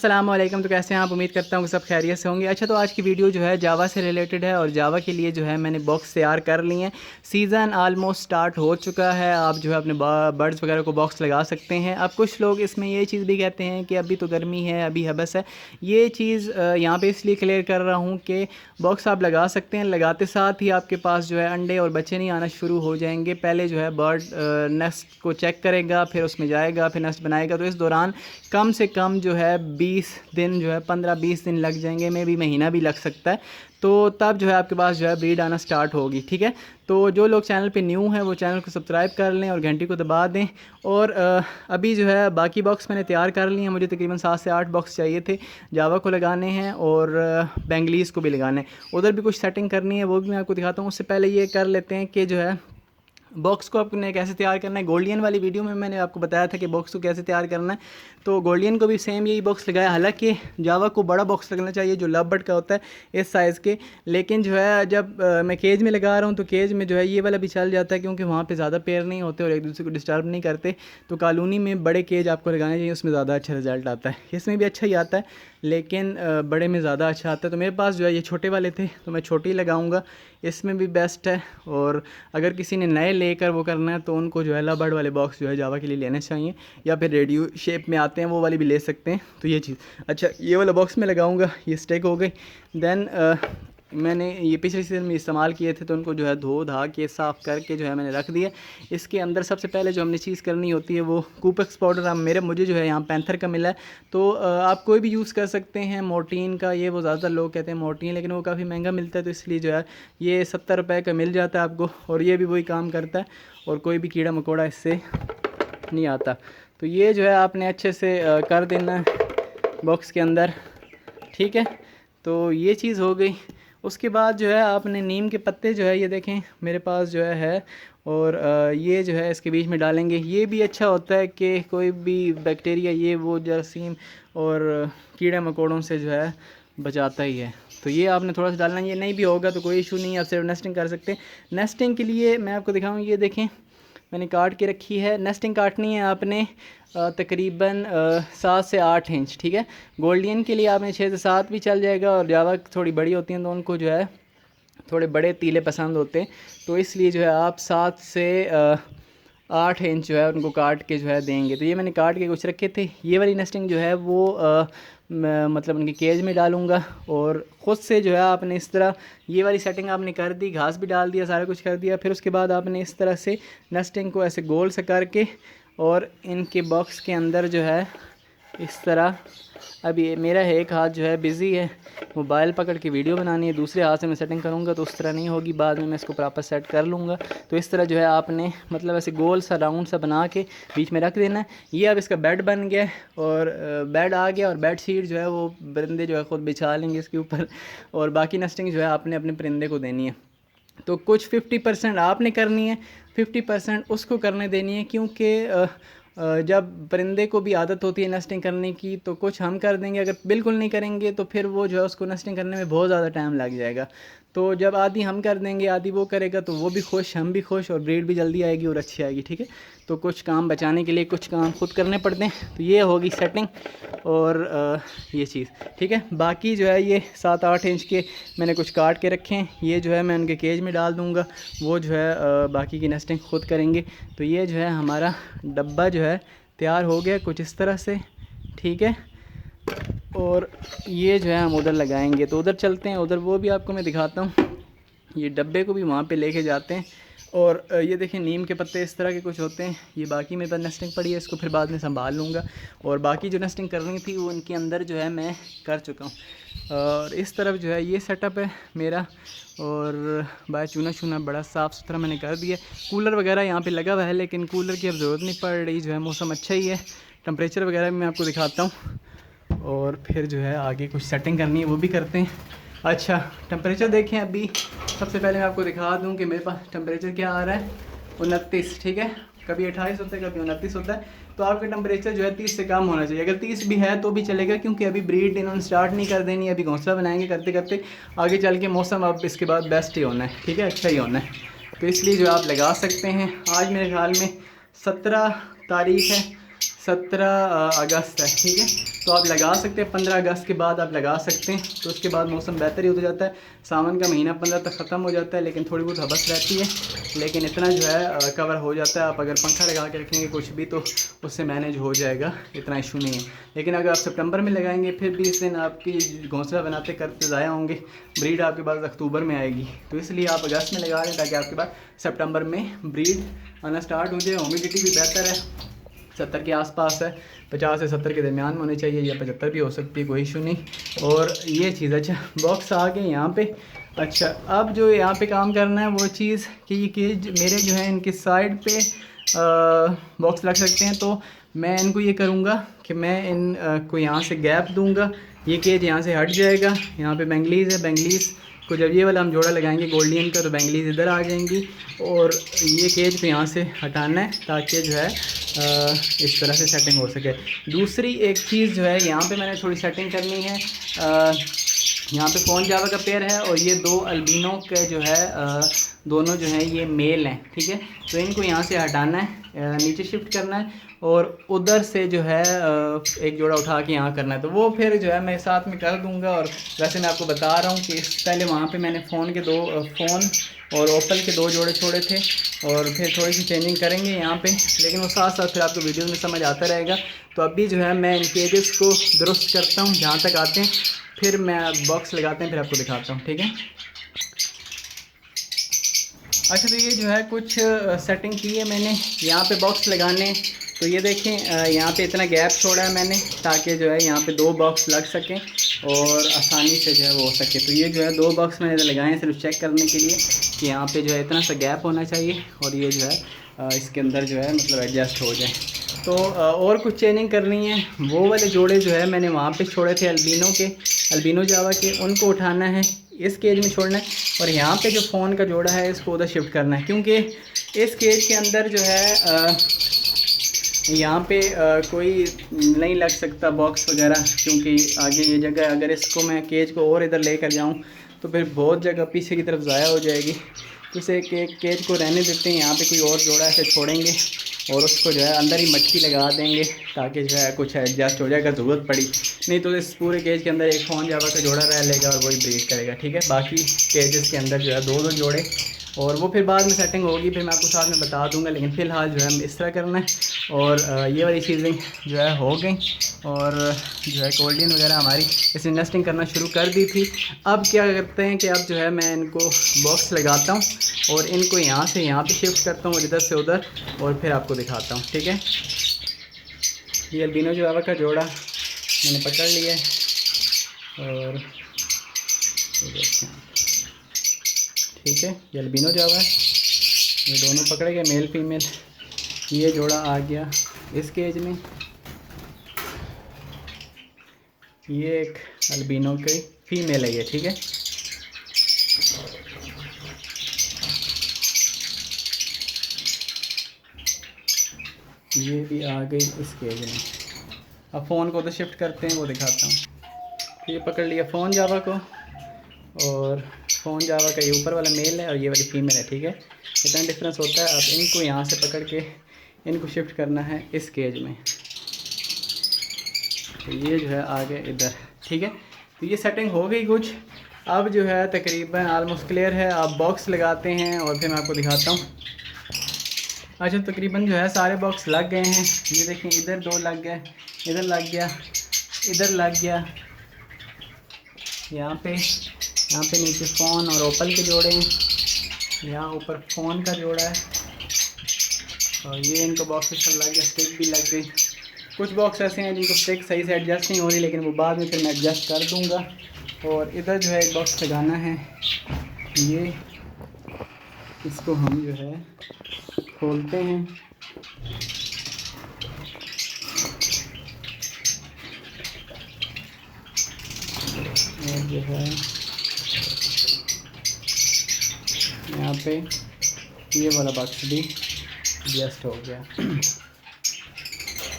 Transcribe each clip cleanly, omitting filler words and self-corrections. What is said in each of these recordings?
अस्सलाम वालेकुम। तो कैसे हैं आप? उम्मीद करता हूँ कि सब खैरियत से होंगे। अच्छा, तो आज की वीडियो जो है जावा से रिलेटेड है और जावा के लिए जो है मैंने बॉक्स तैयार कर लिए हैं। सीज़न आलमोस्ट स्टार्ट हो चुका है। आप जो है अपने बर्ड्स वगैरह को बॉक्स लगा सकते हैं। अब कुछ लोग इसमें ये चीज़ भी कहते हैं कि अभी तो गर्मी है, अभी हबस है। ये चीज़ यहाँ पे इसलिए क्लियर कर रहा हूँ कि बॉक्स आप लगा सकते हैं, लगाते साथ ही आपके पास जो है अंडे और बच्चे नहीं आना शुरू हो जाएंगे। पहले जो है बर्ड नेस्ट को चेक करेगा, फिर उसमें जाएगा, फिर नेस्ट बनाएगा। तो इस दौरान कम से कम जो है 20 दिन जो है 15-20 दिन लग जाएंगे, में भी महीना भी लग सकता है। तो तब जो है आपके पास जो है ब्रीड आना स्टार्ट होगी। ठीक है, तो जो लोग चैनल पे न्यू हैं वो चैनल को सब्सक्राइब कर लें और घंटी को दबा दें। और अभी जो है बाकी बॉक्स मैंने तैयार कर लिए हैं। मुझे तकरीबन 7 से 8 बॉक्स चाहिए थे। जावा को लगाने हैं और बेंगलीज़ को भी लगाने हैं। उधर भी कुछ सेटिंग करनी है, वो भी मैं आपको दिखाता हूँ। उससे पहले ये कर लेते हैं कि जो है बॉक्स को आपने कैसे तैयार करना है। गोल्डियन वाली वीडियो में मैंने आपको बताया था कि बॉक्स को कैसे तैयार करना है, तो गोल्डियन को भी सेम यही बॉक्स लगाया। हालांकि जावा को बड़ा बॉक्स लगना चाहिए जो लव बर्ड का होता है, इस साइज़ के। लेकिन जो है जब मैं केज में लगा रहा हूँ तो केज में जो है ये वाला भी चल जाता है, क्योंकि वहाँ पे ज़्यादा पेयर नहीं होते और एक दूसरे को डिस्टर्ब नहीं करते। तो कॉलोनी में बड़े केज आपको लगाने चाहिए, उसमें ज़्यादा अच्छा रिजल्ट आता है। इसमें भी अच्छा ही आता है लेकिन बड़े में ज़्यादा अच्छा आता है। तो मेरे पास जो है ये छोटे वाले थे तो मैं छोटे ही लगाऊंगा, इसमें भी बेस्ट है। और अगर किसी ने नए लेकर वो करना है तो उनको जो है लव बर्ड वाले बॉक्स जो है जावा के लिए लेने चाहिए, या फिर रेडियो शेप में आते हैं वो वाली भी ले सकते हैं। तो ये चीज़ अच्छा, ये वाला बॉक्स में लगाऊंगा, ये स्टेक हो गई। देन मैंने ये पिछले सीज़न में इस्तेमाल किए थे तो उनको जो है धो धा के साफ़ करके जो है मैंने रख दिया। इसके अंदर सबसे पहले जो हमने चीज़ करनी होती है वो कूपेक्स पाउडर। मुझे जो है यहाँ पैंथर का मिला है, तो आप कोई भी यूज़ कर सकते हैं। मोर्टीन का ये वो ज़्यादातर लोग कहते हैं मोर्टीन, लेकिन वो काफ़ी महंगा मिलता है, तो इसलिए जो है ये 70 रुपये का मिल जाता है आपको। और ये भी वही काम करता है और कोई भी कीड़ा मकोड़ा इससे नहीं आता। तो ये जो है आपने अच्छे से कर देना बॉक्स के अंदर। ठीक है, तो ये चीज़ हो गई। उसके बाद जो है आपने नीम के पत्ते जो है ये देखें मेरे पास जो है और ये जो है इसके बीच में डालेंगे। ये भी अच्छा होता है कि कोई भी बैक्टीरिया ये वो जरासीम और कीड़े मकोड़ों से जो है बचाता ही है। तो ये आपने थोड़ा सा डालना, ये नहीं भी होगा तो कोई इशू नहीं है, आप सिर्फ नेस्टिंग कर सकते हैं। नेस्टिंग के लिए मैं आपको दिखाऊँ, ये देखें मैंने काट के रखी है। नेस्टिंग काटनी है आपने तकरीबन 7 से 8 इंच। ठीक है, गोल्डियन के लिए आपने 6 से 7 भी चल जाएगा, और जावा थोड़ी बड़ी होती हैं तो उनको जो है थोड़े बड़े तीले पसंद होते हैं, तो इसलिए जो है आप 7 से 8 इंच जो है उनको काट के जो है देंगे। तो ये मैंने काट के कुछ रखे थे। ये वाली नेस्टिंग जो है वो मतलब उनके केज में डालूँगा। और ख़ुद से जो है आपने इस तरह ये वाली सेटिंग आपने कर दी, घास भी डाल दिया, सारा कुछ कर दिया। फिर उसके बाद आपने इस तरह से नेस्टिंग को ऐसे गोल से करके और इनके बॉक्स के अंदर जो है इस तरह। अब ये मेरा एक हाथ जो है बिज़ी है, मोबाइल पकड़ के वीडियो बनानी है, दूसरे हाथ से मैं सेटिंग करूँगा तो उस तरह नहीं होगी, बाद में मैं इसको प्रॉपर सेट कर लूँगा। तो इस तरह जो है आपने मतलब ऐसे गोल सा राउंड सा बना के बीच में रख देना है। ये अब इसका बेड बन गया और बेड आ गया, और बेड शीट जो है वो परिंदे जो है ख़ुद बिछा लेंगे इसके ऊपर, और बाकी नेस्टिंग जो है आपने अपने परिंदे को देनी है। तो कुछ 50% आपने करनी है, 50% उसको करने देनी है, क्योंकि जब परिंदे को भी आदत होती है नेस्टिंग करने की तो कुछ हम कर देंगे। अगर बिल्कुल नहीं करेंगे तो फिर वो जो है उसको नेस्टिंग करने में बहुत ज़्यादा टाइम लग जाएगा। तो जब आधी हम कर देंगे आधी वो करेगा तो वो भी खुश, हम भी खुश, और ब्रीड भी जल्दी आएगी और अच्छी आएगी। ठीक है, तो कुछ काम बचाने के लिए कुछ काम खुद करने पड़ते हैं। तो ये होगी सेटिंग और ये चीज़। ठीक है, बाकी जो है ये 7-8 इंच के मैंने कुछ काट के रखे हैं, ये जो है मैं उनके केज में डाल दूँगा। वो जो है बाकी की नेस्टिंग खुद करेंगे। तो ये जो है हमारा डब्बा जो है तैयार हो गया कुछ इस तरह से। ठीक है, और ये जो है हम उधर लगाएंगे, तो उधर चलते हैं, उधर वो भी आपको मैं दिखाता हूँ। ये डब्बे को भी वहाँ पे लेके जाते हैं। और ये देखें नीम के पत्ते इस तरह के कुछ होते हैं। ये बाकी मेरे पास नेस्टिंग पड़ी है, इसको फिर बाद में संभाल लूँगा। और बाकी जो नेस्टिंग करनी थी वो उनके अंदर जो है मैं कर चुका हूँ। और इस तरफ जो है ये सेटअप है मेरा, और बाय चूना चूना बड़ा साफ़ सुथरा मैंने कर दिया। कूलर वगैरह यहाँ पे लगा हुआ है, लेकिन कूलर की अब ज़रूरत नहीं पड़ रही, जो है मौसम अच्छा ही है। टेम्परेचर वगैरह भी मैं आपको दिखाता हूँ, और फिर जो है आगे कुछ सेटिंग करनी है वो भी करते हैं। अच्छा, टेम्परेचर देखें अभी। सबसे पहले मैं आपको दिखा दूं कि मेरे पास टेम्परेचर क्या आ रहा है, 29। ठीक है, कभी 28 होता है, कभी 29 होता है। तो आपका टेम्परेचर जो है 30 से कम होना चाहिए। अगर 30 भी है तो भी चलेगा, क्योंकि अभी ब्रीड इन्होंने स्टार्ट नहीं कर देनी, अभी घोंसला बनाएंगे। करते करते आगे चल के मौसम अब इसके बाद बेस्ट ही होना है। ठीक है, अच्छा ही होना है, तो इसलिए जो आप लगा सकते हैं। आज मेरे ख्याल में 17 तारीख़ है, 17 अगस्त है, ठीक है। तो आप लगा सकते हैं, 15 अगस्त के बाद आप लगा सकते हैं। तो उसके बाद मौसम बेहतर ही होता जाता है। सावन का महीना 15 तक ख़त्म हो जाता है, लेकिन थोड़ी बहुत हबस रहती है, लेकिन इतना जो है कवर हो जाता है। आप अगर पंखा लगा के रखेंगे कुछ भी तो उससे मैनेज हो जाएगा, इतना इशू नहीं है। लेकिन अगर आप सितंबर में लगाएंगे फिर 20 दिन आपकी घोंसला बनाते करते ज़ाया होंगे, ब्रीड आपके पास अक्टूबर में आएगी। तो इसलिए आप अगस्त में लगा लें ताकि आपके पास सितंबर में ब्रीड आना स्टार्ट हो जाए। ह्यूमिडिटी भी बेहतर है, 70 के आसपास है, 50 से 70 के दरमियान में होने चाहिए, या 75 भी हो सकती है, कोई इशू नहीं। और ये चीज़, अच्छा बॉक्स आ गए यहाँ पे। अच्छा अब जो यहाँ पे काम करना है वो चीज़ कि ये केज मेरे जो है इनके साइड पे बॉक्स लग सकते हैं। तो मैं इनको ये करूँगा कि मैं इन को यहाँ से गैप दूँगा, ये केज यहाँ से हट जाएगा। यहाँ पे बेंगलीज़ है, बेंगलीज़ को जब ये वाला हम जोड़ा लगाएंगे गोल्डियन का तो बेंगलीज़ इधर आ जाएंगी, और ये केज को यहाँ से हटाना है ताकि जो है इस तरह से सेटिंग हो सके। दूसरी एक चीज़ जो है यहाँ पे मैंने थोड़ी सेटिंग करनी है। यहाँ पे फ़ोन जावा का पेयर है और ये 2 अल्बिनो के जो है दोनों जो हैं ये मेल हैं, ठीक है। तो इनको यहाँ से हटाना है, नीचे शिफ्ट करना है, और उधर से जो है एक जोड़ा उठा के यहाँ करना है। तो वो फिर जो है मैं साथ में कर दूँगा। और वैसे मैं आपको बता रहा हूँ कि पहले वहाँ पे मैंने फ़ोन और ओप्पल के 2 जोड़े छोड़े थे, और फिर थोड़ी सी चेंजिंग करेंगे यहाँ पे, लेकिन वो साथ साथ फिर आपको वीडियोज़ में समझ आता रहेगा। तो अभी जो है मैं इन केजेस को दुरुस्त करता हूँ जहाँ तक आते हैं, फिर मैं बॉक्स लगाते हैं, फिर आपको दिखाता हूँ, ठीक है। अच्छा तो ये जो है कुछ सेटिंग की है मैंने यहाँ पे बॉक्स लगाने। तो ये देखें यहाँ पे इतना गैप छोड़ा है मैंने ताकि जो है यहाँ पे 2 बॉक्स लग सकें और आसानी से जो है वो हो सके। तो ये जो है 2 बॉक्स मैंने लगाए हैं सिर्फ चेक करने के लिए कि यहाँ पे जो है इतना सा गैप होना चाहिए, और ये जो है इसके अंदर जो है मतलब एडजस्ट हो जाए। तो और कुछ चेंजिंग करनी है। वो वाले जोड़े जो है मैंने वहाँ पे छोड़े थे अल्बिनो जावा के, उनको उठाना है, इस केज में छोड़ना है, और यहाँ पे जो फ़ोन का जोड़ा है इसको उधर शिफ्ट करना है, क्योंकि इस केज के अंदर जो है यहाँ पे कोई नहीं लग सकता बॉक्स वगैरह, क्योंकि आगे ये जगह, अगर इसको मैं केज को और इधर लेकर जाऊँ तो फिर बहुत जगह पीछे की तरफ ज़ाया हो जाएगी। तो इसे केज को रहने देते हैं, यहाँ पे कोई और जोड़ा ऐसे छोड़ेंगे और उसको जो है अंदर ही मटकी लगा देंगे ताकि जो है कुछ एडजस्ट हो जाएगा ज़रूरत पड़ी। नहीं तो इस पूरे केज के अंदर एक फ़ोन जावा का जोड़ा रह लेगा और वही ब्रीड करेगा, ठीक है। बाकी केजेस के अंदर जो है 2 जोड़े, और वो फिर बाद में सेटिंग होगी, फिर मैं आपको साथ में बता दूंगा। लेकिन फ़िलहाल जो है इस तरह करना है। और ये वाली चीज़ें जो है हो गई, और जो है कोल्डियन वगैरह हमारी इस नेस्टिंग करना शुरू कर दी थी। अब क्या करते हैं कि अब जो है मैं इनको बॉक्स लगाता हूँ और इनको यहाँ से यहाँ पे शिफ्ट करता हूँ और इधर से उधर, और फिर आपको दिखाता हूँ, ठीक है। ये अल्बिनो जावा का जोड़ा मैंने पकड़ लिया है, और ठीक है, ये अल्बिनो जावा है, ये दोनों पकड़े गए मेल फीमेल। ये जोड़ा आ गया इस केज में, ये एक अल्बिनो की फीमेल है ये, ठीक है। ये भी आ गई इस केज में। अब फ़ोन को तो शिफ्ट करते हैं, वो दिखाता हूँ। ये पकड़ लिया फ़ोन जावा को, और फ़ोन जावा का ये ऊपर वाला मेल है और ये वाली फीमेल है, ठीक है। इतना डिफरेंस होता है। अब इनको यहाँ से पकड़ के इनको शिफ्ट करना है इस केज में, तो ये जो है आगे इधर, ठीक है। तो ये सेटिंग हो गई कुछ। अब जो है तकरीबन ऑलमोस्ट क्लियर है। आप बॉक्स लगाते हैं और फिर मैं आपको दिखाता हूँ। अच्छा तकरीबन जो है सारे बॉक्स लग गए हैं। ये देखें, इधर 2 लग गए, इधर लग गया, इधर लग गया, यहाँ पे नीचे फ़ोन और ओप्पल के जोड़े हैं, यहाँ ऊपर फ़ोन का जोड़ा है, और ये इनको बॉक्स सिस्टम लग गया, स्टिक भी लग गई। कुछ बॉक्स ऐसे हैं जिनको स्टिक सही से एडजस्ट नहीं हो रही, लेकिन वो बाद में फिर मैं एडजस्ट कर दूँगा। और इधर जो है एक बॉक्स लगाना है, ये इसको हम जो है खोलते हैं, और जो है यहाँ पे ये वाला बॉक्स भी एडजस्ट हो गया।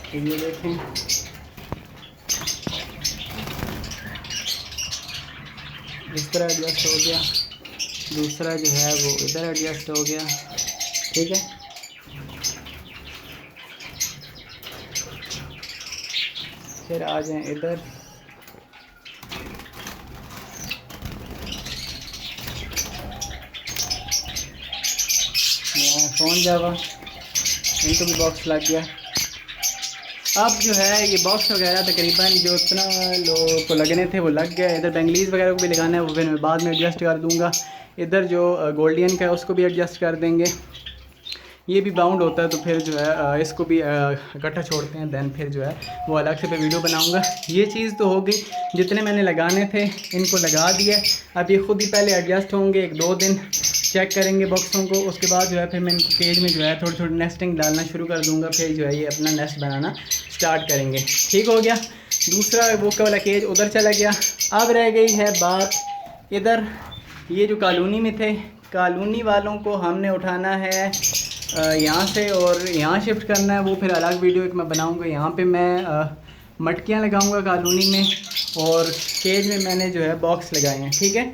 तो ये देखें, इस तरह एडजस्ट हो गया। दूसरा जो है वो इधर एडजस्ट हो गया, ठीक है। फिर आ जाएं इधर। फ़ोन जावा, इनको भी बॉक्स लग गया। अब जो है ये बॉक्स वगैरह तकरीबन जो इतना लोगों को लगने थे वो लग गए। इधर बेंगलीज वगैरह को भी लगाना है, वो फिर मैं बाद में एडजस्ट कर दूँगा। इधर जो गोल्डियन का है उसको भी एडजस्ट कर देंगे। ये भी बाउंड होता है तो फिर जो है इसको भी इकट्ठा छोड़ते हैं, दैन फिर जो है वो अलग से फिर वीडियो बनाऊंगा। ये चीज़ तो हो गई, जितने मैंने लगाने थे इनको लगा दिया। अब ये ख़ुद ही पहले एडजस्ट होंगे, 1-2 दिन चेक करेंगे बॉक्सों को। उसके बाद जो है फिर मैं इनको केज में जो है थोड़ी थोड़ी नेस्टिंग डालना शुरू कर दूँगा। फिर जो है ये अपना नेस्ट बनाना स्टार्ट करेंगे। ठीक हो गया। दूसरा वो वाला केज उधर चला गया। अब रह गई है बात इधर, ये जो कॉलोनी में थे, कॉलोनी वालों को हमने उठाना है यहाँ से और यहाँ शिफ्ट करना है। वो फिर अलग वीडियो एक मैं बनाऊँगा। यहाँ पे मैं मटकियाँ लगाऊँगा कॉलोनी में, और केज में मैंने जो है बॉक्स लगाए हैं। ठीक है।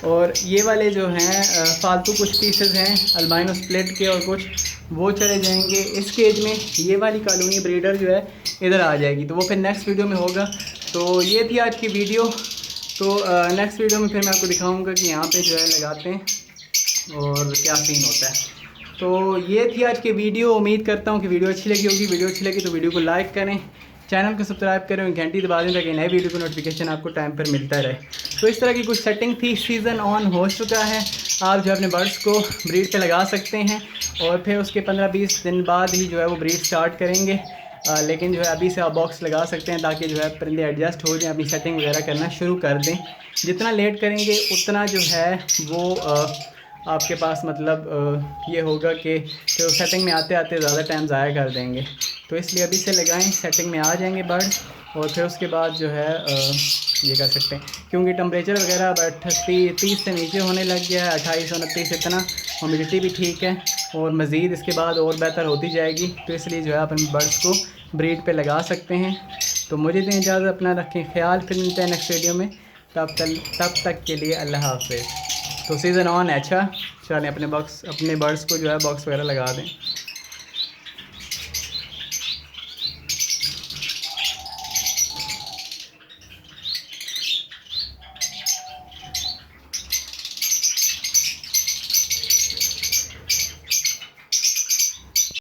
और ये वाले जो हैं फालतू कुछ पीसेस हैं अल्बाइनो स्प्लिट के और कुछ, वो चले जाएंगे इस केज में। ये वाली कॉलोनी ब्रीडर जो है इधर आ जाएगी, तो वो फिर नेक्स्ट वीडियो में होगा। तो ये थी आज की वीडियो। तो नेक्स्ट वीडियो में फिर मैं आपको दिखाऊँगा कि यहाँ पर जो है लगाते हैं और क्या सीन होता है। तो ये थी आज की वीडियो। उम्मीद करता हूँ कि वीडियो अच्छी लगी होगी। वीडियो अच्छी लगी तो वीडियो को लाइक करें, चैनल को सब्सक्राइब करें और घंटी दबा दें ताकि नए वीडियो को नोटिफिकेशन आपको टाइम पर मिलता रहे। तो इस तरह की कुछ सेटिंग थी। सीज़न ऑन हो चुका है। आप जो है अपने बर्ड्स को ब्रीड पे लगा सकते हैं और फिर उसके 15-20 दिन बाद ही जो है वो ब्रीड स्टार्ट करेंगे। लेकिन जो है अभी से आप बॉक्स लगा सकते हैं ताकि जो है परिंदे एडजस्ट हो जाएँ, अपनी सेटिंग वगैरह करना शुरू कर दें। जितना लेट करेंगे उतना जो है वो आपके पास मतलब ये होगा कि तो सेटिंग में आते आते ज़्यादा टाइम ज़ाया कर देंगे। तो इसलिए अभी से लगाएं, सेटिंग में आ जाएंगे बर्ड। और फिर उसके बाद जो है ये कर सकते हैं, क्योंकि टम्परेचर वगैरह अब 30 से नीचे होने लग गया है, 28-29 इतना। ह्यूमिडिटी भी ठीक है और मज़ीद इसके बाद और बेहतर होती जाएगी। तो इसलिए जो है अपन बर्ड्स को ब्रीड पे लगा सकते हैं। तो मुझे दें इजाज़त, अपना रखें ख्याल। फिर मिलते हैं नेक्स्ट वीडियो में। तब तक के लिए अल्लाह हाफ़िज़। तो सीज़न ऑन है। अच्छा चलें, अपने बर्ड्स को जो है बॉक्स वगैरह लगा दें।